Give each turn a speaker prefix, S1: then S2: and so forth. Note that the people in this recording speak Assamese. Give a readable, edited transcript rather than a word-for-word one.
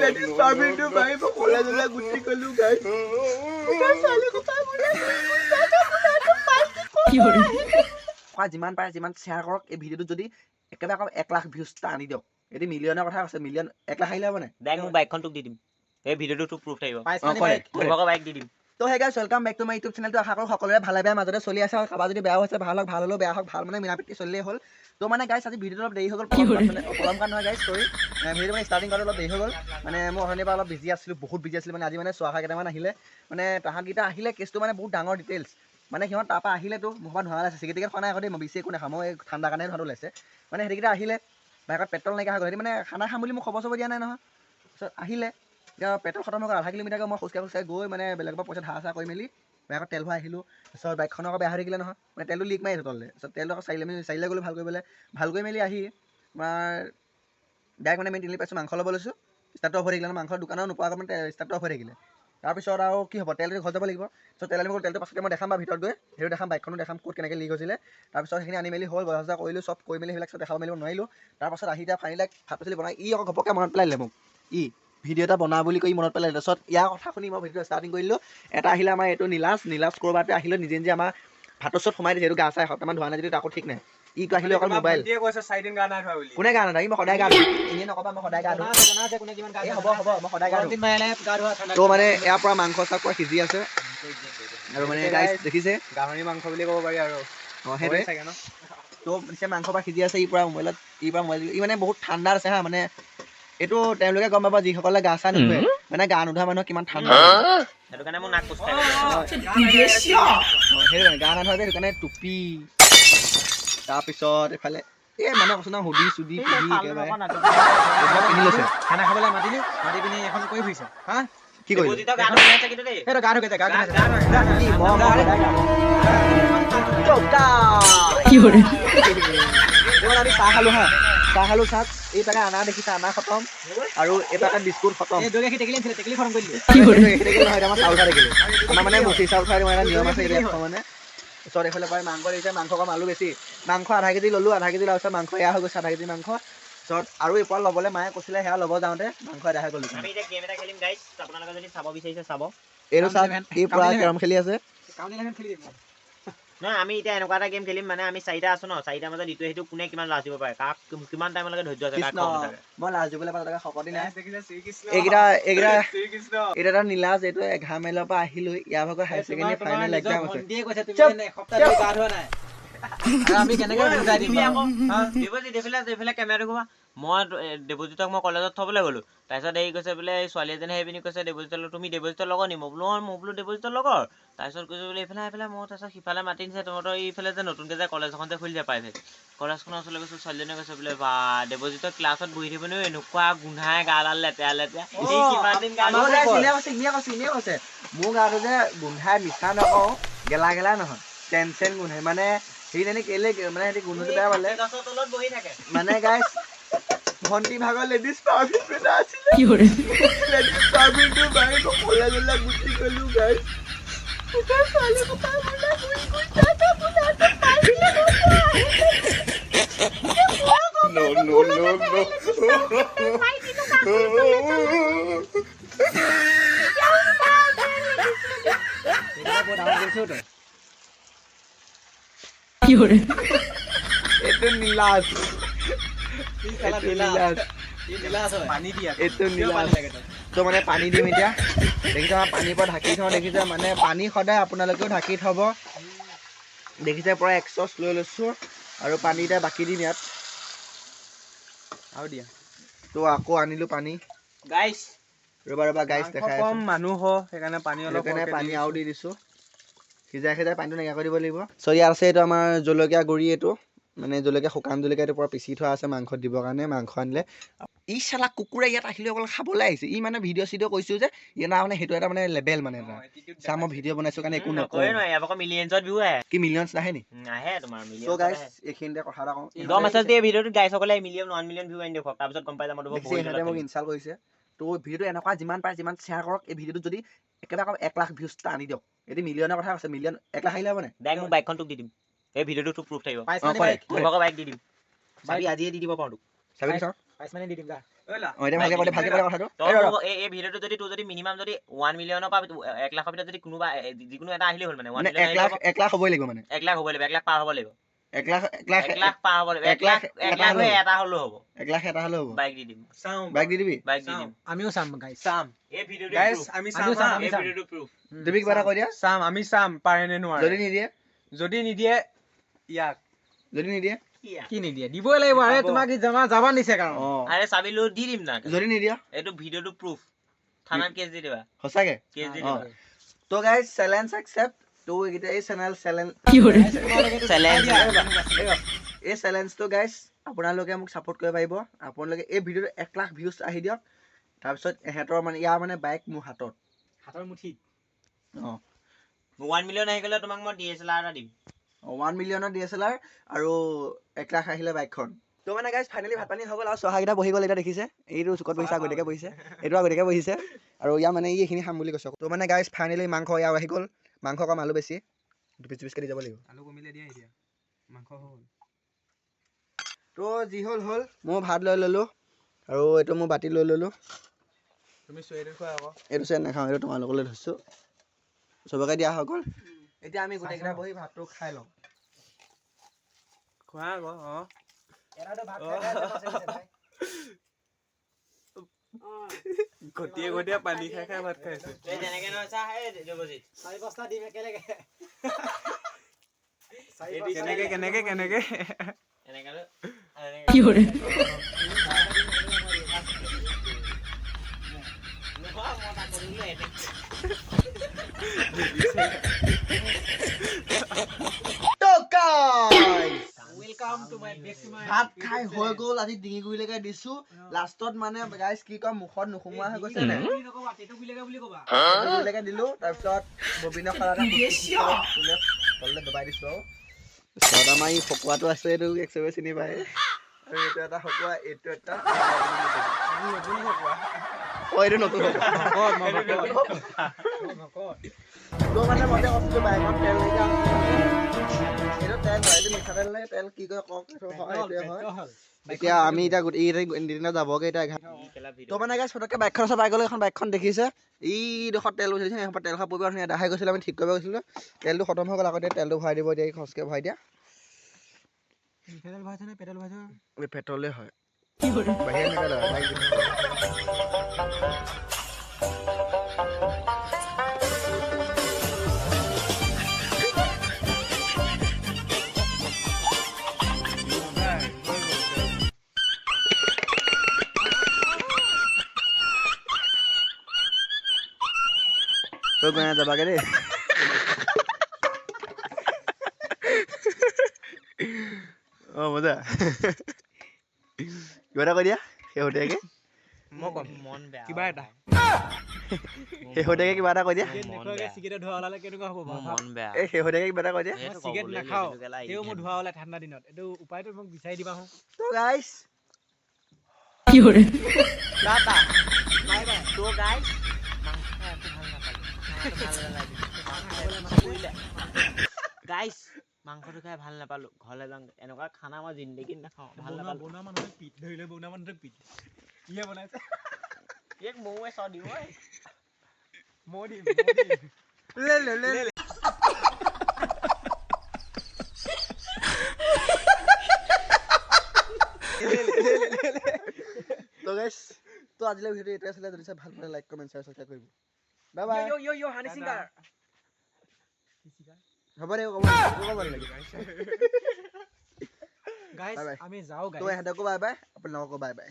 S1: লেডিজ পাৰ্মিটটো পাই মই ক'লা জ্বলা গুটি কলো গাইছ যিমান পাৰে যিমান শ্বেয়াৰ কৰক এই ভিডিঅ'টো যদি একেবাৰে আকৌ 1 লাখ ভিউজ আনি দিয়ক এটি মিলিয়নৰ কথা কৈছে মিলিয়ন 1 লাখ আহিলে হ'ব নাই
S2: দেখ মোক বাইকখন তোক দি দিম এই ভিডিঅ'টো তোক প্ৰুফ থাকিব বাইক দি দিম
S1: তো hey guys welcome back to my YouTube চেনেলটো আশা কৰোঁ সকলোৰে ভালে বেয়া মাজতে চলি আছে আৰু কাৰোবাৰ যদি বেয়া হৈছে ভাল হওক ভাল হ'লেও বেয়া হওক ভাল মানে মিলাপ্ৰীতি চলিলেই হ'ল তো মানে গাইছ আজি ভিডিঅ'টো অলপ দেৰি হৈ গ'ল পলম কাৰণ নহয় গাইছ চৰি ভিডিঅ'টো মানে ষ্টাৰ্টিং কৰোঁতে অলপ দেৰি হৈ গ'ল মানে মই অথনিৰ পৰা অলপ বিজি আছিলোঁ বহুত বিজি আছিলোঁ মানে আজি মানে চোৱাখা কেইটামান আহিলে মানে তাহাঁতকেইটা আহিলে কেছটো মানে বহুত ডাঙৰ ডিটেইলছ মানে সিহঁত তাৰপৰা আহিলেতো মোৰ পৰা ধোঁৱা ওলাইছে চিগেট টিকেট খোৱা নাই আগতে মই বেছি একো নাখাওঁ মই ঠাণ্ডা কাৰণে ধোঁৱাটো ওলাইছে মানে সেইকেইটা আহিলে বাইকত পেট্ৰল নাইকিয়া হৈ গ'ল সিহঁতি মানে খানা খাম বুলি মোক খবৰ চবৰ দিয়া নাই নহয় তাৰপিছত আহিলে এতিয়া পেট্ৰল খতম হৈ গ'ল আধা কিলোমিটাৰকৈ মই খোজকাঢ়ি গৈ মানে বেলেগৰ পৰা পইচা ধাৰ চাৰ কৰি মেলি বাইকত তেল ভৰাই আহিলোঁ তাৰপিছত বাইকখন আকৌ বেয়া হৈ থাকিলে নহয় মানে তেলটো লিক মাৰি আহিলোঁ তললৈ তাৰপিছত তেলটো আকৌ চাৰিলে গ'লোঁ ভাল কৰিবলৈ ভাল কৰি মেলি আহি তোমাৰ ডাইৰেক্ট মানে মেইন তিনিআলি পাইছোঁ মাংস ল'ব লৈছোঁ ষ্টাৰ্টটো অফ হৈ থাকিলে মাংসৰ দোকানত নোপোৱাকৈ মানে ষ্টাৰ্টটো অফ হৈ থাকিলে তাৰপিছত আৰু কি হ'ব তেলটো ঘৰত যাব লাগিব চ' তেল আনিব গ'ল তেলটো পাছতে মই দেখাম বা ভিতৰত গৈ সেইটো দেখাম বাইকখনো দেখাম ক'ত কেনেকৈ লিক হৈছিলে তাৰপিছত সেইখিনি আনি মেলি হ'ল বজাৰ কৰিলোঁ চব কৰি মেলি সেইবিলাক চব দেখাব মেলিব নোৱাৰিলোঁ তাৰপাছত আহি এতিয়া ফাইনেলি ভাত পাচলি বনাই ই আকৌ ঘপককৈ মনত পেলাই দিলে মোক ভিডিঅ' এটা বনা বুলি কৈ মনত পেলাই তাৰপিছত ইয়াৰ কথা শুনি মই ভিডিঅ'টো ষ্টাৰ্টিং কৰিলোঁ এটা আহিলে আমাৰ এইটো নীলাজ ক'ৰবাতে আহিলে নিজে নিজে আমাৰ ভাতৰ ওচৰত সোমাই দিছে এইটো গা চা এসপ্তাহমান ধোৱা নাই যদি তাকো ঠিক নাই ইটো আহিলে অকল মোবাইল কোনে গা নাধা মই সদায় গা ধোঁ এনেই নক'বা মই সদায় গা ধোঁ হ'ব মই সদায় গা ধোঁ তো মানে ইয়াৰ পৰা মাংস চাক পৰা সিজি আছে আৰু মানে গাইছ দেখিছে গাহৰি মাংস বুলি ক'ব পাৰি আৰু অঁ সেইটোৱে চাগে ন তো পিছে মাংস পৰা সিজি আছে ই পৰা মোবাইল ই মানে বহুত ঠাণ্ডা আছে হা মানে এইটো তেওঁলোকে গম পাব যিসকলে গা চা নুধুৱে মানে গা নোধোৱা মানুহৰ কিমান ঠাণ্ডা
S2: সেইটো কাৰণে মোৰ নাক কোচকাই
S1: সেইটো কাৰণে গা নোধোৱা যে সেইটো কাৰণে টুপি তাৰপিছত এইফালে এই মানে কৈছোঁ ন হুডি চুডি পিন্ধি একেবাৰে পিন্ধি লৈছে
S3: খানা খাবলৈ মাতি পিনি এখন কৰি ফুৰিছে হা
S1: কি কৰিছে
S2: সেইটো গা ধুইছে
S1: আমি চাহ খালোঁ হা চাহ এই পেকেট আনা দেখিছে আনা খতম আৰু এই পেকেট বিস্কুট খতম
S3: টেকেলি খতম কৰি দিলে
S1: নহয় আমাৰ চাউল খাই থাকিলোঁ আমাৰ মানে মুচি চাউল খাই মানে নিয়ম আছে এইটো মানে ওচৰত এইফালে পাই মাংস দিছে মাংস কম আলু বেছি মাংস আধা কেজি ল'লোঁ আধা কেজি লোৱাৰ পিছত মাংস এয়া হৈ গৈছে আধা কেজি মাংস পিছত আৰু এপোৱা ল'বলৈ মায়ে কৈছিলে সেয়া ল'ব যাওঁতে মাংস এদাই হৈ গ'ল
S2: আমি এতিয়া গেম এটা খেলিম গাইছ আপোনালোকে যদি চাব বিচাৰিছে চাব
S1: এইটো চাওক এই পুৰা কেৰম খেলি আছে
S2: নহয় আমি এতিয়া এনেকুৱা এটা গেম খেলিম মানে আমি চাৰিটা আছো ন চাৰিটাৰ মাজত ইটোৱে সিটো কোনে কিমান লাজ দিব পাৰে কাক কিমান টাইমলৈকে ধৈৰ্য আছে কাক
S1: মই লাজ দিবলৈ পালে তাকে শকতি নাই এইকেইটা এটা নীলাজ এইটো 11 মাইলৰ পৰা আহিলোঁ ইয়াৰ ভাগৰ হায়াৰ ছেকেণ্ডেৰী ফাইনেল এক্সাম আছে
S3: আমি কেনেকে বুজাই দিম
S2: এইফালে কেমেৰাটো ঘুমা মই দেৱজিতক মই কলেজত থবলৈ গ'লো তাৰপিছত এই কৈছে বোলে ছোৱালী এজনী আহি পিনি কৈছে দেৱজিতৰ তুমি দেৱজিতৰ লগৰ নি মই বোলো দেৱজিতৰ লগৰ তাৰপিছত কৈছোঁ বোলে এইফালে মই তাৰপিছত সিফালে মাতি নিছে তহঁতৰ এইফালে যে নতুনকৈ যে কলেজ এখন যে খুলিছে প্ৰাইভেট কলেজখনৰ ওচৰলৈ গৈছোঁ ছোৱালীজনীয়ে কৈছে বোলে বা দেৱজিতৰ ক্লাছত বহি থাকিব নো এনেকুৱা গোন্ধাই গাডাল লেতেৰা
S1: কৈছে মোৰ গাটো যে গোন্ধাই মিঠা নকওঁ গেলা নহয় টেনচন গোন্ধাই মানে সেইখিনি কেলে মানে সিহঁতি গোন্ধটো বেয়া পালে মানে গাইছ ভণ্টি ভাগৰ লেডিজ পাৰ্মিট এটা আছিলে লেডিজ পাৰ্মিটটো পাই মই ক'লা জ্বলা গুটি কলো গাইছ এইটো নীলাজ তো মানে পানী দিম এতিয়া দেখিছে আমাৰ পানীৰ পৰা ঢাকি থওঁ দেখিছে মানে পানী সদায় আপোনালোকেও ঢাকি থ'ব দেখিছে পৰা এক্সষ্ট লৈ লৈছোঁ আৰু পানী এতিয়া বাকী দিম ইয়াত আৰু দিয়া তো আকৌ আনিলোঁ পানী
S2: গাইছ
S1: ৰ'বা গাইছ দেখাই
S3: কম মানুহ সেইকাৰণে পানী
S1: পানী আৰু দি দিছোঁ সিজাই পানীটো নাইকিয়া কৰি দিব লাগিব চ' ইয়াত আছে এইটো আমাৰ জলকীয়া গুড়ি এইটো মানে জলকীয়া শুকান জলকীয়া এইটো পৰা পিচি থোৱা আছে মাংসত দিবৰ কাৰণে মাংস আনিলে ই চালা কুকুৰে ইয়াত আহিলে অকল খাবলৈ আহিছে ই মানে ভিডিঅ' চিডিঅ' কৈছোঁ যে ইয়াৰ মানে সেইটো এটা মানে লেবেল মানে এটা চা মই ভিডিঅ' বনাইছোঁ কাৰণে একো নকওঁ কি মিলিয়নছ নাহে নি
S2: আহে তোমাৰ মিলিয়ন
S1: চ' গাইছ এইখিনিতে কথা এটা কওঁ
S2: দম আছে যে ভিডিঅ'টো গাইছসকলে মিলিয়ন 1 মিলিয়ন ভিউ আনি দিয়ক তাৰপিছত গম পাই যাম মই
S1: সিহঁতে মোক ইনচাল্ট কৰিছে তো ভিডিঅ'টো এনেকুৱা যিমান পাৰে যিমান শ্বেয়াৰ কৰক এই ভিডিঅ'টো যদি একেবাৰে আকৌ 1 লাখ ভিউজ আনি দিয়ক এটি মিলিয়নৰ কথা কৈছে মিলিয়ন 1 লাখ আহিলে হ'ব নাই
S2: দেখ মোক বাইকখন তোক দি দিম এই ভিডিঅ'টো তোক প্ৰুফ থাকিব বাইক দি দিম চাবি আজিয়ে দি দিব পাৰোঁ তোক
S1: চাবি চাওঁ
S3: দি দিম
S1: এতিয়া ভালকে কৈ দে কথাটো
S2: তই মোক এই ভিডিঅ'টো যদি তোৰ যদি মিনিমাম যদি 1 মিলিয়নৰ পৰা 1 লাখৰ ভিতৰত যদি কোনোবা যিকোনো এটা আহিলেই হ'ল মানে 1
S1: মানে
S2: মিলিয়ন
S1: 1 লাখ হ'বই লাগিব মানে
S2: 1 লাখ হ'ব লাগিব 1 লাখ পাৰ হ'ব লাগিব
S1: 1 লাখ
S2: 1 লাখ পাৰ হ'ব লাগিব 1 লাখ হৈ এটা হ'লেও হ'ব
S1: 1 লাখ এটা হ'লেও হ'ব
S2: বাইক দি দিম
S1: বাইক দি দিবি
S2: বাইক দি দিম
S3: আমিও চাম গাইছ
S4: চাম
S2: এই ভিডিঅ'টো
S4: গাইছ
S2: proof।
S4: আমি
S3: আমিও
S4: চাম
S3: চাম,
S4: হা?
S3: আমি
S2: এই
S3: চাম।
S2: ভিডিঅ'টো proof।
S1: তুমি কিবা এটা কৈ দিয়া
S4: চাম আমি চাম পাৰে নে নোৱাৰে
S1: যদি নিদিয়ে
S4: যদি নিদিয়ে ইয়াক
S1: যদি নিদিয়ে
S3: কি নিদিয়ে দিবই লাগিব আৰে
S4: পাব।
S3: তোমাক যাবা দিছে কাৰণ
S2: আৰে চাবি লৈ দি দিম না
S1: যদি নিদিয়া
S2: এইটো ভিডিঅ'টো proof থানাত কেছ দি দিবা
S1: সঁচাকে
S2: কেছ দি
S1: অ।
S2: দিবা
S1: তো গাইজ চেলেঞ্জ একচেপ্ট তো এইকেইটা এই চেনেল চেলেঞ্জ এই চেলেঞ্জটো গাইজ আপোনালোকে মোক ছাপোৰ্ট কৰিব পাৰিব আপোনালোকে এই ভিডিঅ'টো 1 লাখ ভিউজ আহি দিয়ক তাৰপিছত এহেঁতৰ মানে ইয়াৰ মানে বাইক মোৰ হাতত
S3: হাতৰ মুঠিত
S1: অঁ
S2: 1 মিলিয়ন আহি গ'লে তোমাক মই DSLR এটা দিম
S1: 1 মিলিয়নৰ DSLR আৰু 1 লাখ আহিলে বাইকখন তো মানে গাইজ ফাইনেলি ভাত পানী হৈ গ'ল আৰু চহাকেইটা বহি গ'ল এতিয়া দেখিছে এইটো চুকত বহিছে আগতীয়াকৈ বহিছে এইটো আগতীয়াকৈ বহিছে আৰু ইয়াৰ মানে এইখিনি খাম বুলি কৈছে তো মানে গাইজ ফাইনেলি মাংস ইয়াৰ আহি গ'ল মাংস কম আলু বেছি দুপিচ দি যাব লাগিব
S4: আলু কমিলে দিয়া এতিয়া মাংস হ'ল
S1: তো যি হ'ল মই ভাত লৈ ল'লোঁ আৰু এইটো মই বাতি লৈ ল'লোঁ
S4: তুমি চুৱেটাৰ খোৱা আকৌ
S1: এইটো চেট নাখাওঁ এইটো তোমালোকলৈ ধৰিছোঁ চবকে দিয়া হৈ গ'ল এতিয়া আমি গোটেইকেইটা বহি ভাতটো খাই লওঁ
S4: খোৱা আকৌ গতিয়ে পানী খাই খাই ভাত খাইছে
S2: এই যেনেকে নহয় চা এই দেৱজিত
S3: 4-5টা দিম একেলগে
S4: কেনেকে
S2: এনেকে
S5: কি হৰে
S3: welcome to my back to my
S1: ভাত খাই হৈ গ'ল আজি ডিঙি গুৰিলৈকে দিছোঁ লাষ্টত মানে গাইজ কি কয় মুখত নোসোমোৱা হৈ গৈছে নে
S3: নকবা টেটু বিলেগা বুলি কবা
S1: গুৰিলৈকে দিলোঁ তাৰপিছত ববিনৰ খৰাতে তললৈ দবাই দিছোঁ আৰু তাৰপিছত আমাৰ ই ফকুৱাটো আছে এইটো একেবাৰে চিনি পায় আৰু এইটো এটা ফকুৱা এইটো এটা এইটো নতুন তো মানে মই কৈছিলোঁ বাইকত তেল লাগি এইটো তেল হয় এইটো মিঠাতেল নে তেল কি কয় কওক এইটোৱে হয় এতিয়া আমি এতিয়া দিনা যাবগৈ এতিয়া তো মানে গাইজ ফটককৈ বাইকখন চাই গ'লে এখন বাইকখন দেখিছে এইডোখৰ তেল উঠিছে সেইখন তেল খাব পৰিব ধুনীয়া দেখাই গৈছিলোঁ আমি ঠিক কৰিব গৈছিলোঁ তেলটো খতম হৈ গ'ল আগতে তেলটো ভৰাই দিব এতিয়া খৰচকৈ ভৰাই দিয়া
S3: পেট্ৰল ভৰাইছে নে পেট্ৰল ভৰাইছে
S1: এই পেট্ৰলে হয়
S5: কি হৰে
S1: বাহিৰত নেপেলাবা, বাইক দি থ'বা। তই গৈ যাবাগে দেই অঁ মজা কিবা এটা কৈ দিয়া শেহতীয়াকৈ
S4: মই কম
S2: মন বেয়া
S4: কিবা এটা
S1: শেহতীয়াকৈ কিবা এটা কৈ দিয়া
S3: চিগাৰেট ধোৱা ওলালে কেনেকুৱা হ'ব
S2: মোৰ মন বেয়া
S1: এই শেহতীয়াকৈ কিবা এটা কৈ দিয়া
S2: সেইটো
S3: চিগাৰেট
S2: ক'বলৈ
S3: নাখাওঁ
S2: লেবেলকে লাগি
S3: তেও মোৰ
S2: থাকে।
S3: ধোৱা ওলাই ঠাণ্ডা দিনত এইটো উপায়টো মোক বিচাৰি দিবা হো
S1: তো গাইছ
S5: কি হৰে
S2: টাটা বাই বাই তো গাইস মাংস খাই ভাল নাপালো ঘৰলৈ যাওঁ এনেকুৱা খানা মই জিন্দগীত নাখাওঁ ভাল নাপালো
S3: বনোৱা মানুহে পিঠ ধৰিলে বনোৱা মানুহটোক পিঠ কিহে বনাইছে
S2: এক মৌৱে চাও দিওঁ ঐ
S3: মই দিম
S1: তো গাইছ তো আজিলৈ ভিডিঅ' এইটোৱে আছিলে যদি চাই ভাল পালে লাইক কমেণ্ট শ্বেয়াৰ ছাবস্ক্ৰাইব কৰিব বাই বাই
S3: yo হানি সিংগাৰ
S1: হ'ব দে ক'ব নালাগে
S3: গাইছ
S1: Bye bye.
S3: আমি যাওঁ
S1: তো
S3: গাইছ
S1: এহেঁতকো বাই বাই আপোনালোককো বাই বাই